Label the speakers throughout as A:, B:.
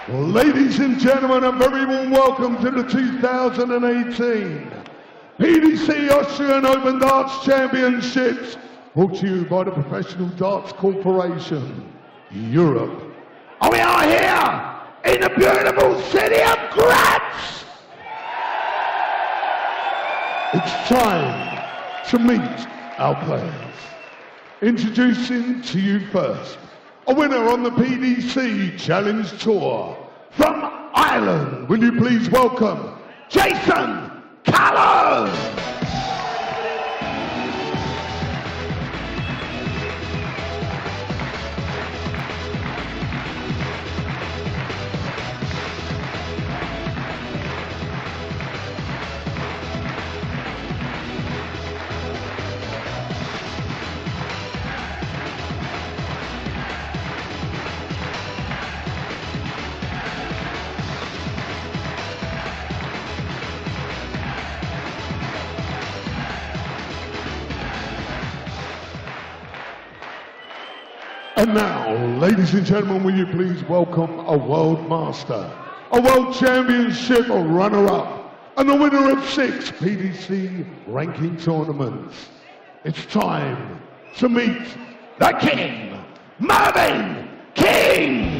A: Ladies and gentlemen, a very warm welcome to the 2018 PDC Austrian Open Darts Championships, brought to you by the Professional Darts Corporation, Europe. And we are here in the beautiful city of Graz. It's time to meet our players. Introducing to you first, a winner on the PDC Challenge Tour from Ireland. Will you please welcome Jason Cullen? And now, ladies and gentlemen, will you please welcome a world master, a world championship runner-up, and the winner of 6 PDC ranking tournaments. It's time to meet the King, Mervyn King!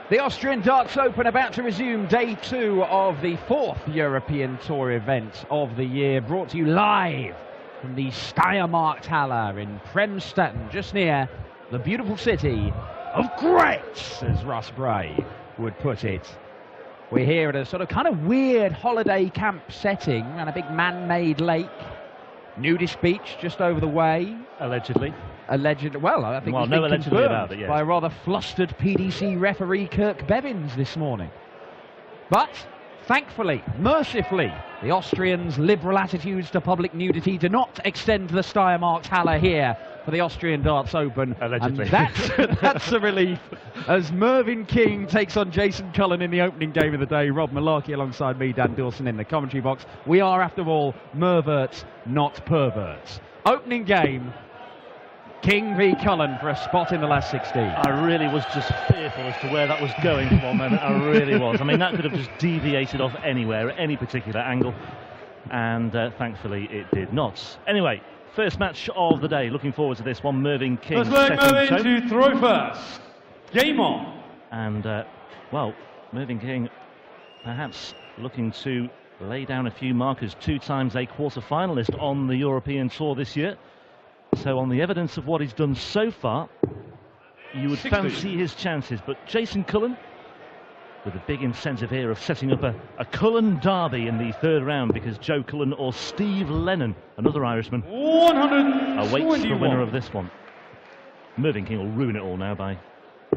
B: The Austrian Darts Open about to resume day 2 of the 4th European Tour event of the year, brought to you live from the Steiermarkthalle in Premstetten, just near the beautiful city of Graz, as Russ Bray would put it. We're here at a sort of kind of weird holiday camp setting and a big man-made lake. Nudist beach just over the way.
C: Allegedly.
B: Well, I think
C: no allegedly about it, yes.
B: By a rather flustered PDC referee Kirk Bevins this morning. But thankfully, mercifully, the Austrians' liberal attitudes to public nudity do not extend to the Steiermarkthalle here for the Austrian Darts Open.
C: Allegedly.
B: And that's a relief as Mervyn King takes on Jason Cullen in the opening game of the day. Rob Malarkey alongside me, Dan Dawson in the commentary box. We are, after all, Merverts, not perverts. Opening game. King v Cullen for a spot in the last 16.
C: I really was just fearful as to where that was going for one moment. I really was. I mean, that could have just deviated off anywhere, at any particular angle. And thankfully, it did not. Anyway, first match of the day. Looking forward to this one. Mervyn King.
D: Let's let Mervyn to throw first. Game on.
C: And, well, Mervyn King perhaps looking to lay down a few markers. 2 times a quarter-finalist on the European Tour this year. So on the evidence of what he's done so far, you would fancy his chances. But Jason Cullen, with a big incentive here of setting up a Cullen derby in the 3rd round, because Joe Cullen or Steve Lennon, another Irishman, awaits the winner of this one. Mervyn King will ruin it all now by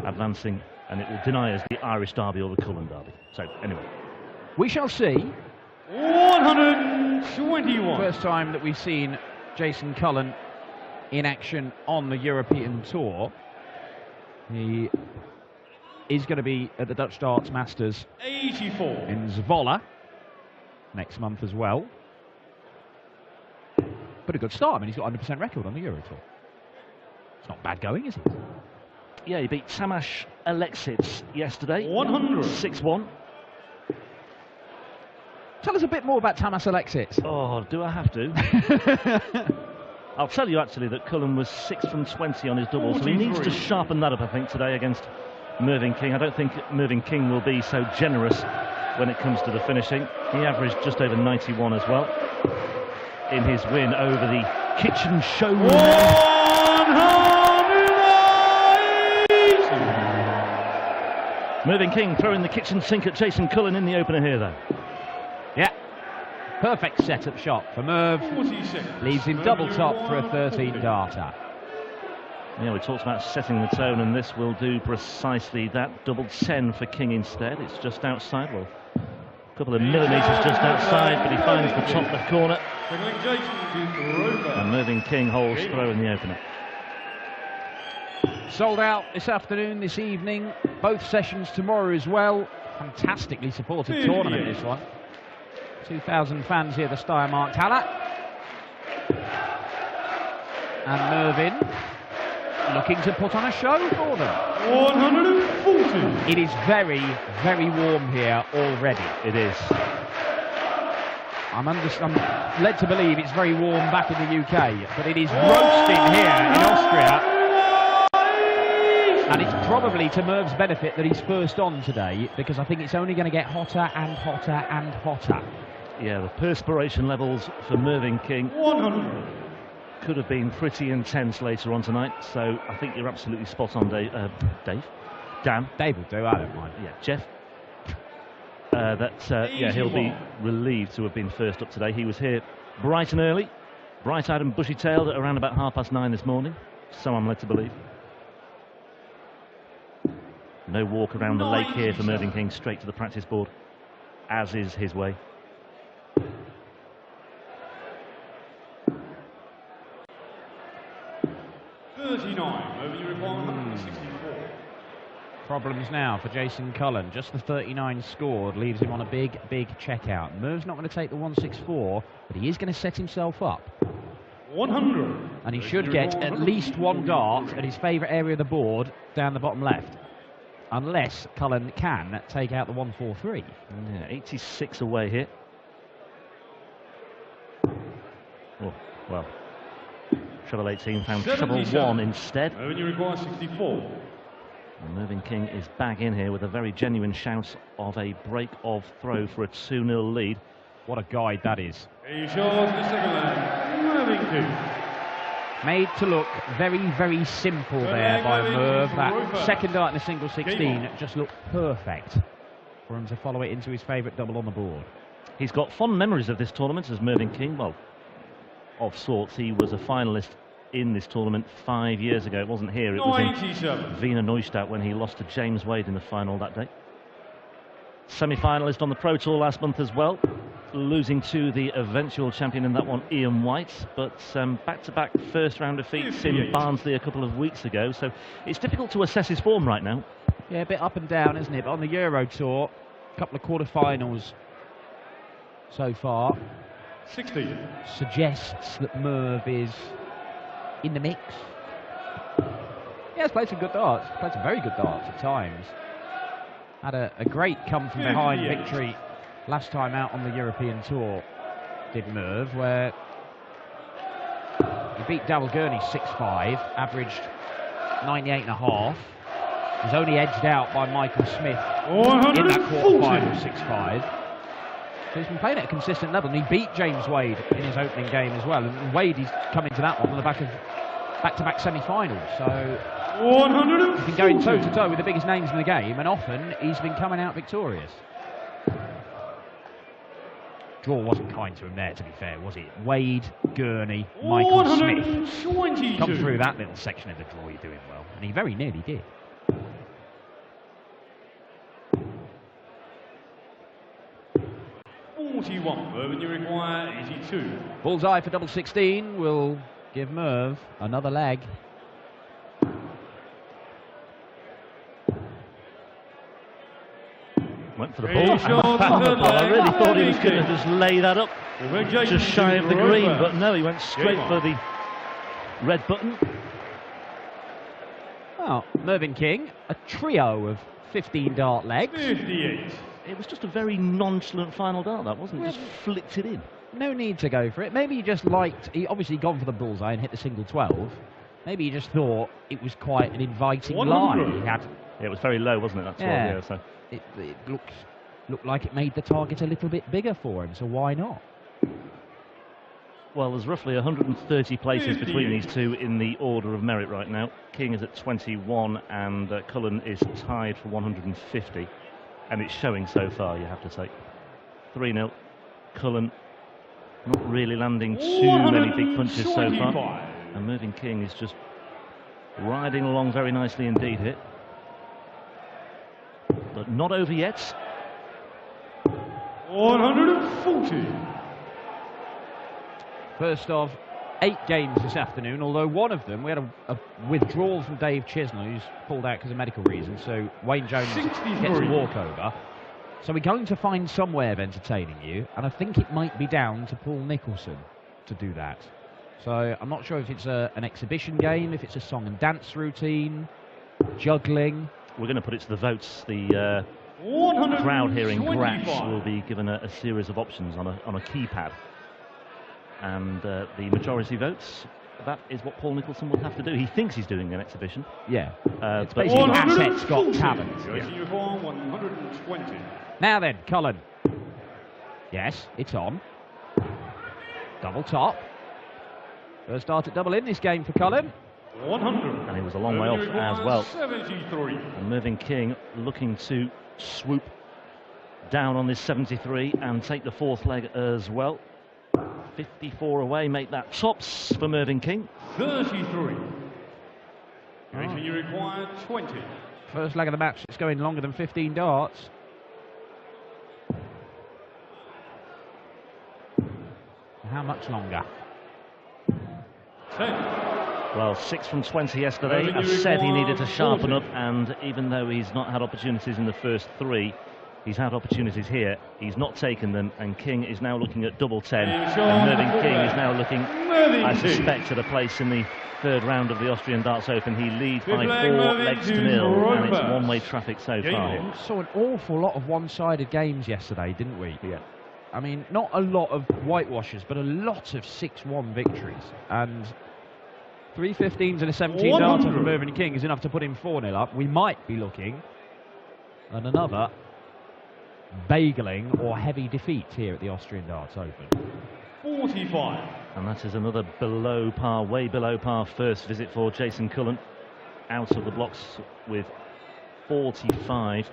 C: advancing, and it will deny us the Irish derby or the Cullen derby. So anyway,
B: we shall see.
D: 121.
B: First time that we've seen Jason Cullen in action on the European Tour. He is going to be at the Dutch Darts Masters
D: 84
B: in Zwolle next month as well. But a good start. I mean, he's got 100% record on the Euro Tour. It's not bad going, is it?
C: Yeah, he beat Tamas Alexic yesterday.
D: 100.
C: 6-1.
B: Tell us a bit more about Tamas Alexic.
C: Oh, do I have to? I'll tell you actually that Cullen was 6 from 20 on his double, so he needs to sharpen that up, I think, today against Mervyn King. I don't think Mervyn King will be so generous when it comes to the finishing. He averaged just over 91 as well in his win over the kitchen showman.
D: 108!
C: Mervyn King throwing the kitchen sink at Jason Cullen in the opener here, though.
B: Yeah, perfect setup shot for Merv.
D: 46.
B: Leaves him double top for a 13-darter.
C: Yeah, we talked about setting the tone, and this will do precisely that. Double 10 for King instead. It's just outside, well, a couple of millimetres just outside, but he finds the top left corner. And Mervyn King holds throw in the opener.
B: Sold out this afternoon, this evening. Both sessions tomorrow as well. Fantastically supported tournament, this one. 2,000 fans here at the Steiermark-Halle. And Mervyn looking to put on a show for them.
D: 140.
B: It is very, very warm here already.
C: It is.
B: I'm led to believe it's very warm back in the UK, but it is roasting here in Austria. And it's probably to Merv's benefit that he's first on today, because I think it's only going to get hotter and hotter and hotter.
C: Yeah, the perspiration levels for Mervyn King
D: 100.
C: could have been pretty intense later on tonight, so I think you're absolutely spot on, Dave. Dan.
B: Dave will do, I don't mind.
C: Yeah, Jeff. Yeah, he'll be relieved to have been first up today. He was here bright and early, bright-eyed and bushy-tailed at around about 9:30 this morning, so I'm led to believe. No walk around the lake here for Mervyn King, straight to the practice board, as is his way.
B: Problems now for Jason Cullen. Just the 39 scored leaves him on a big, big checkout. Merv's not going to take the 164, but he is going to set himself up.
D: 100.
B: And he should get at least one dart at his favourite area of the board down the bottom left. Unless Cullen can take out the 143.
C: Yeah, 86 away here. Oh, well. Treble 18 found treble 1 instead.
D: When you require 64.
C: And Mervyn King is back in here with a very genuine shout of a break of throw for a 2-0 lead.
B: What a guide that is.
D: He shows the second leg. Mervyn King.
B: Made to look very, very simple there by Merv. That second dart in the single 16 just looked perfect for him to follow it into his favourite double on the board.
C: He's got fond memories of this tournament as Mervyn King. Well, of sorts. He was a finalist in this tournament 5 years ago. It wasn't here, it was in Wiener Neustadt when he lost to James Wade in the final that day. Semi-finalist on the Pro Tour last month as well, losing to the eventual champion in that one, Ian White, but back-to-back first round defeats in Barnsley a couple of weeks ago, so it's difficult to assess his form right now.
B: Yeah, a bit up and down, isn't it? But on the Euro Tour, a couple of quarter-finals so far
D: 60
B: suggests that Merv is in the mix. He has played some good darts, played some very good darts at times. Had a great come-from-behind victory last time out on the European Tour, did Merv, where he beat Darryl Gurney 6-5, averaged 98.5. Was only edged out by Michael Smith in that quarter-final 6-5. So he's been playing at a consistent level, and he beat James Wade in his opening game as well. And Wade, he's come into that one on the back of back-to-back semi-finals. So he's been going toe-to-toe with the biggest names in the game, and often he's been coming out victorious. Draw wasn't kind to him there, to be fair, was it? Wade, Gurney, Michael Smith. Come through that little section of the draw, you're doing well. And he very nearly did.
D: Merv, you require 82.
B: Bullseye for double 16 will give Merv another leg.
C: Went for the ball. I really thought he was going to just lay that up just shy of the green, but no, he went straight for the red button.
B: Well, Mervyn King, a trio of 15 dart legs.
D: 58.
C: It was just a very nonchalant final dart, that wasn't it? Just flicked it in.
B: No need to go for it. Maybe he just liked, he obviously gone for the bullseye and hit the single 12. Maybe he just thought it was quite an inviting line. He had.
C: Yeah, it was very low, wasn't it? That's
B: yeah.
C: Yeah, so.
B: It looked like it made the target a little bit bigger for him, so why not?
C: Well, there's roughly 130 places between these two in the order of merit right now. King is at 21 and Cullen is tied for 150. And it's showing so far, you have to say. 3-0 Cullen not really landing too many big punches so far. And Mervyn King is just riding along very nicely indeed here. But not over yet.
D: 140.
B: First of 8 games this afternoon, although one of them, we had a withdrawal from Dave Chisholm, who's pulled out because of medical reasons, so Wayne Jones
D: 63.
B: gets a walkover. So we're going to find some way of entertaining you, and I think it might be down to Paul Nicholson to do that. So I'm not sure if it's an exhibition game, if it's a song and dance routine, juggling.
C: We're going to put it to the votes. The crowd here in Graz will be given a series of options on a keypad. And the majority votes, that is what Paul Nicholson will have to do. He thinks he's doing an exhibition.
B: Yeah, it's
C: but
B: basically assets got talent.
D: Uniform 120.
B: Now then, Cullen. Yes, it's on. Double top. First start at double in this game for Cullen.
D: 100.
C: And he was a long way off as well.
D: 73.
C: And Mervyn King looking to swoop down on this 73 and take the 4th leg as well. 54 away, make that tops for Mervyn King.
D: 33. Rating you require 20.
B: First leg of the match, it's going longer than 15 darts. How much longer?
D: 10.
C: Well, 6 from 20 yesterday. I said he needed to sharpen up, and even though he's not had opportunities in the first 3, he's had opportunities here. He's not taken them, and King is now looking at double 10. And Mervyn King is now looking, I suspect, at a place in the 3rd round of the Austrian Darts Open. He leads by 4 legs to nil, and it's one-way traffic so far.
B: We saw an awful lot of one-sided games yesterday, didn't we?
C: Yeah.
B: I mean, not a lot of whitewashers, but a lot of 6-1 victories. And 3 15s and a 17 dart from Mervyn King is enough to put him 4-0 up. We might be looking at another bageling or heavy defeat here at the Austrian Darts Open.
D: 45.
C: And that is another below par, way below par first visit for Jason Cullen. Out of the blocks with 45.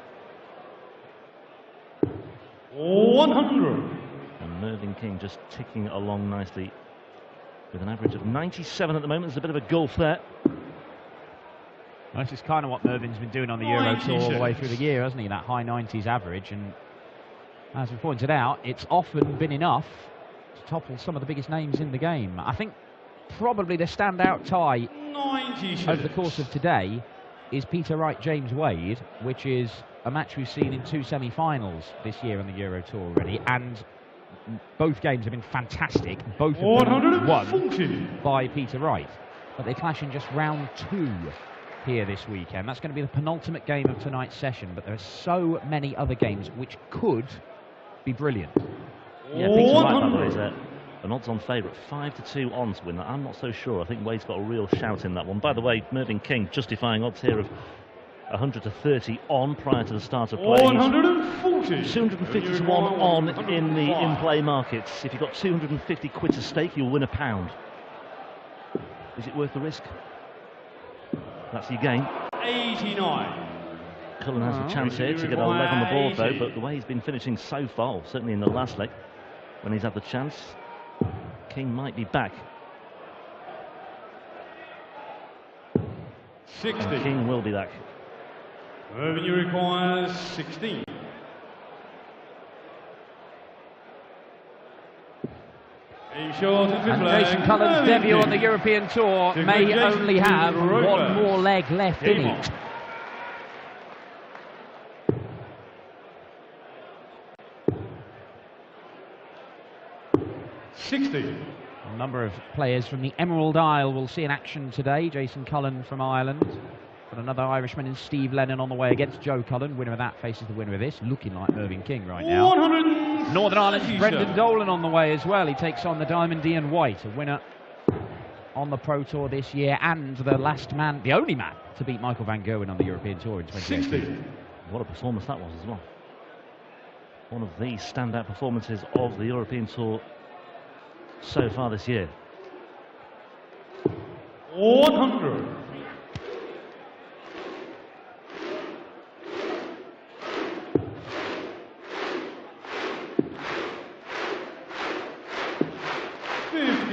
D: 100.
C: And Mervyn King just ticking along nicely with an average of 97 at the moment. There's a bit of a gulf there.
B: Well, this is kind of what Mervyn's been doing on the Euro Tour all the way through the year, hasn't he? That high 90s average. And as we pointed out, it's often been enough to topple some of the biggest names in the game. I think probably the standout tie
D: 96.
B: over the course of today is Peter Wright, James Wade, which is a match we've seen in 2 semi-finals this year on the Euro Tour already, and both games have been fantastic. Both of them won by Peter Wright, but they clash in just round 2 here this weekend. That's going to be the penultimate game of tonight's session, but there are so many other games which could be brilliant.
C: Yeah, Peter Wright, by the way, is an odds-on favourite, 5-2 on to win that. I'm not so sure. I think Wade's got a real shout in that one. By the way, Mervyn King justifying odds here of 100-30 on prior to the start of play.
D: 140.
C: 250 to 1 on in the in-play markets. If you've got 250 quid to stake, you'll win £1. Is it worth the risk? That's your game.
D: 89.
C: Cullen has a chance here to get a leg on the board, though, but the way he's been finishing so far, certainly in the last leg, when he's had the chance, King might be back.
D: 60.
C: And King will be back.
D: Revenue requires 16.
B: And Jason Cullen's debut on the European Tour may only have one more leg left in it. A number of players from the Emerald Isle will see in action today. Jason Cullen from Ireland. Got another Irishman in Steve Lennon on the way against Joe Cullen. Winner of that faces the winner of this. Looking like Mervyn King right now. Northern Ireland's Brendan Dolan on the way as well. He takes on the Diamond Ian White, a winner on the Pro Tour this year and the last man, the only man, to beat Michael van Gerwen on the European Tour in 2018.
C: What a performance that was as well. One of the standout performances of the European Tour so far this year.
D: 100.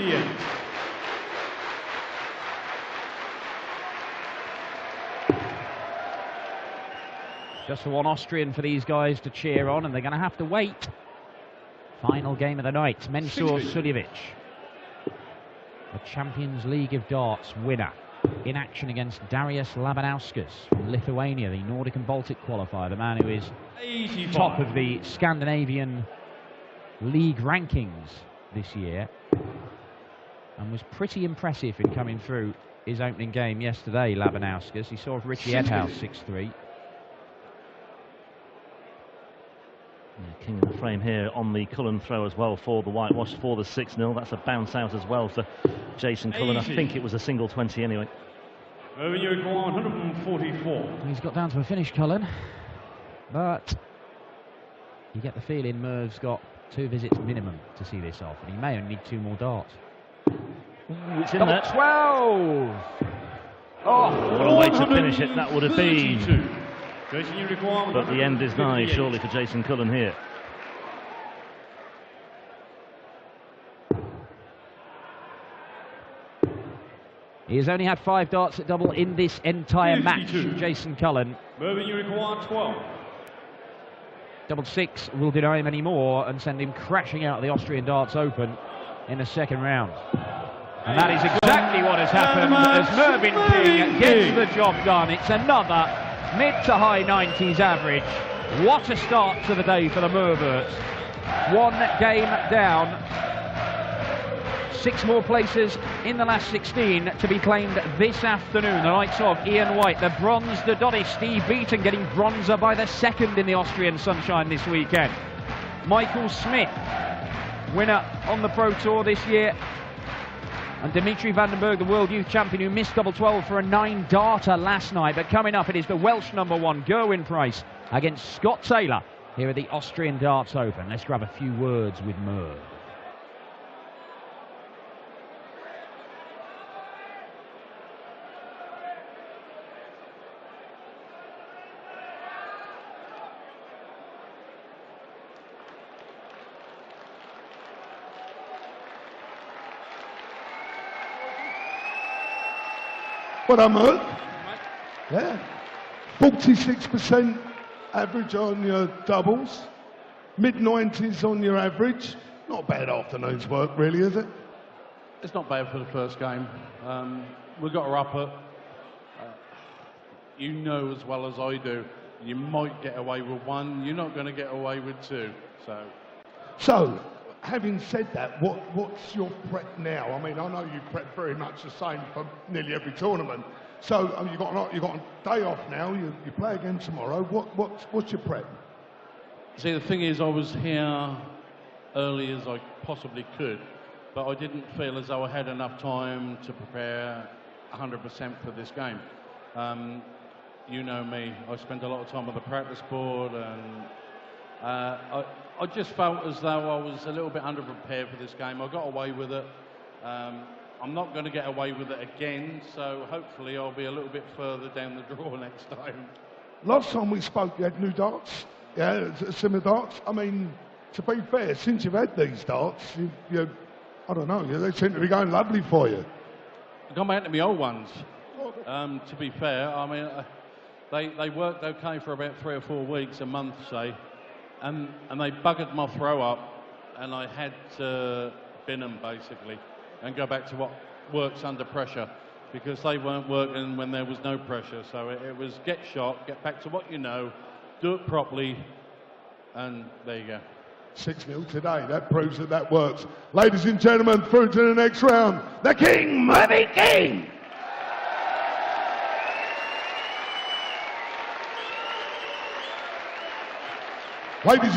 D: 58.
B: Just the one Austrian for these guys to cheer on, and they're going to have to wait. Final game of the night, Mensur Suljevic, the Champions League of Darts winner, in action against Darius Labanauskas from Lithuania, the Nordic and Baltic qualifier, the man who is
D: 85.
B: top of the Scandinavian league rankings this year, and was pretty impressive in coming through his opening game yesterday, Labanauskas. He saw Richie Edhouse 6-3.
C: King of the frame here on the Cullen throw as well for the whitewash for the 6-0. That's a bounce out as well for Jason Cullen. I think it was a single 20 anyway.
D: Moving you go 144.
B: He's got down to a finish, Cullen, but you get the feeling Merv's got 2 visits minimum to see this off, and he may only need 2 more darts.
C: Ooh, it's in
B: Double
C: there.
B: 12! Oh,
C: What a way to finish it that would have been.
D: Jason, you require
C: But the end is nigh, surely, for Jason Cullen here.
B: he has only had 5 darts at double in this entire match,
D: 52.
B: Jason Cullen.
D: Moving you require 12.
B: Double 6 will deny him any more and send him crashing out of the Austrian Darts Open in the second round. And that is exactly what has happened as Mervyn King gets the job done. It's another mid to high 90s average. What a start to the day for the Merverts. 1 game down. 6 more places in the last 16 to be claimed this afternoon. The likes of Ian White, the bronze, the Dottie, Steve Beaton getting bronzer by the 2nd in the Austrian Sunshine this weekend. Michael Smith, winner on the Pro Tour this year. And Dimitri Vandenberg, the World Youth Champion, who missed double 12 for a 9-darter last night. But coming up, it is the Welsh #1, Gerwyn Price, against Scott Taylor here at the Austrian Darts Open. Let's grab a few words with Merv.
A: What I'm Merv? Yeah. 46% average on your doubles. Mid-90s on your average. Not a bad afternoon's work, really, is it?
E: It's not bad for the first game. We've got her up at, you know as well as I do, you might get away with 1, you're not going to get away with 2.
A: So, having said that, what's your prep now? I mean, I know you prep very much the same for nearly every tournament. So you've got a day off now. You play again tomorrow. What's your prep?
E: See, the thing is, I was here early as I possibly could, but I didn't feel as though I had enough time to prepare 100% for this game. You know me, I spent a lot of time on the practice board, and I just felt as though I was a little bit underprepared for this game. I got away with it. I'm not going to get away with it again, so hopefully I'll be a little bit further down the draw next time.
A: Last time we spoke, you had new darts, yeah, similar darts. I mean, to be fair, since you've had these darts, I don't know, they seem to be going lovely for you.
E: I've gone back to my old ones. To be fair, I mean, they worked okay for about 3 or 4 weeks, a month, say, and they buggered my throw up, and I had to bin them basically and go back to what works under pressure, because they weren't working when there was no pressure. So it was get shot, get back to what you know, do it properly, and there you go.
A: 6-0 today, that proves that works. Ladies and gentlemen, through to the next round, the King, Mervyn King! Ladies